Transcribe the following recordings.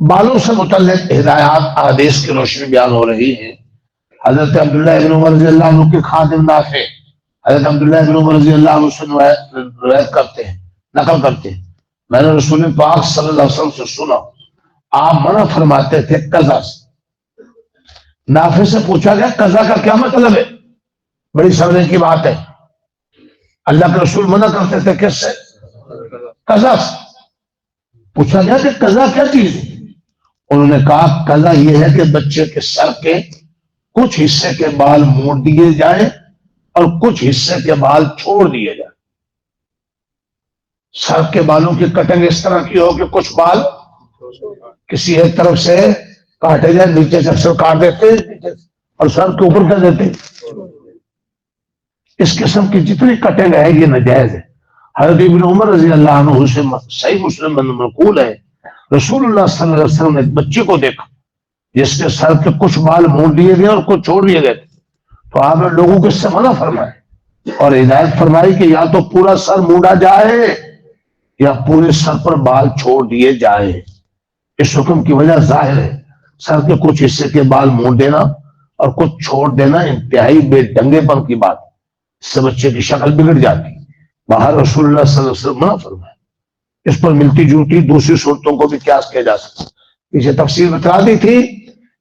بالوں سے متعلق ہدایات احادیث کی روشنی بیان ہو رہی ہیں۔ حضرت عبداللہ ابن عمر رضی اللہ عنہ کے خادم نافع حضرت عبداللہ ابن عمر رضی اللہ عنہ سے روایت کرتے ہیں، نقل کرتے ہیں، میں نے رسول پاک صلی اللہ علیہ وسلم سے سنا، آپ منع فرماتے تھے قضا سے۔ نافع سے پوچھا گیا قضا کا کیا مطلب ہے؟ بڑی سمجھنے کی بات ہے۔ اللہ کے رسول منع کرتے تھے کس سے؟ قضا سے۔ پوچھا گیا کہ قضا کیا چیز ہے؟ انہوں نے کہا قضا یہ ہے کہ بچے کے سر کے کچھ حصے کے بال موڑ دیے جائیں اور کچھ حصے کے بال چھوڑ دیے جائیں۔ سر کے بالوں کی کٹنگ اس طرح کی ہو کہ کچھ بال کسی ایک طرف سے کاٹے جائیں، نیچے سے اکثر کاٹ دیتے اور سر کے اوپر کر دیتے۔ اس قسم کی جتنی کٹنگ ہے یہ ناجائز ہے۔ حضرت ابن عمر رضی اللہ عنہ سے صحیح مسلم میں منقول ہے، رسول اللہ صلی اللہ علیہ وسلم نے ایک بچے کو دیکھا جس کے سر کے کچھ بال موڑ دیے گئے اور کچھ چھوڑ دیے گئے، تو آپ نے لوگوں کو اس سے منع فرمایا اور ہدایت فرمائی کہ یا تو پورا سر موڑا جائے یا پورے سر پر بال چھوڑ دیے جائیں۔ اس حکم کی وجہ ظاہر ہے، سر کے کچھ حصے کے بال موڑ دینا اور کچھ چھوڑ دینا انتہائی بے ڈنگے پن کی بات، اس سے بچے کی شکل بگڑ جاتی۔ باہر رسول اللہ صلی اللہ علیہ وسلم منع فرمایا۔ اس پر ملتی جلتی دوسری صورتوں کو بھی قیاس کیا جا سکتا۔ پیچھے تفسیر بتا دی تھی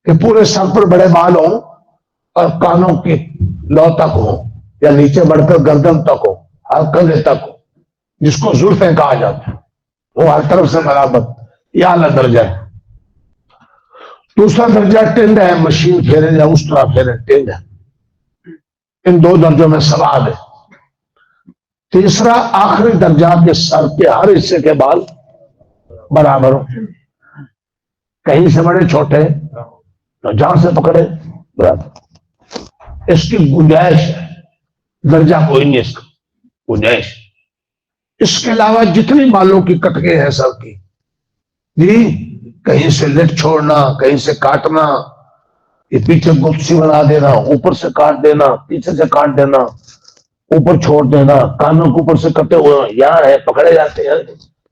کہ پورے سر پر بڑے بال ہوں اور کانوں کی لو تک ہو یا نیچے بڑھ کر گردن تک ہو، ہر کندھے تک ہو، جس کو زلفیں کہا جاتا ہے، وہ ہر طرف سے برابر، یہ اعلیٰ درجہ ہے۔ دوسرا درجہ ٹینڈ ہے، مشین پھیرے یا اس طرح پھیرے، ٹینڈ ہے۔ ان دو درجوں میں سوال ہے۔ تیسرا آخری درجہ کے سر کے ہر حصے کے بال برابر ہو، کہیں سے بڑے چھوٹے جہاں سے پکڑے برابر۔ اس کی گنجائش ہے، درجہ کوئی نہیں اس کا، گنجائش۔ اس کے علاوہ جتنی بالوں کی کٹکے ہیں سر کی، جی کہیں سے لٹ چھوڑنا، کہیں سے کاٹنا، یہ پیچھے گپسی بنا دینا، اوپر سے کاٹ دینا، پیچھے سے کاٹ دینا، اوپر چھوڑ دینا، کانوں کے اوپر سے کٹے ہوئے یہاں ہے پکڑے جاتے ہیں،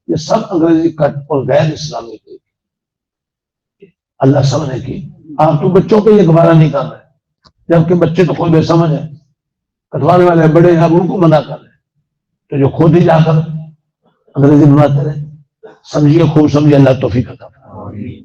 یہ سب انگریزی کٹ اور غیر اسلامی کی اللہ سمجھنے کی۔ آپ تو بچوں کو یہ گوارا نہیں کر رہے، جبکہ بچے تو خود بے سمجھ ہیں، کٹوانے والے بڑے ہیں، ان کو منع کر رہے، تو جو خود ہی جا کر انگریزی بناتے رہے۔ سمجھیے خوب سمجھیے، اللہ توفیق عطا فرمائے۔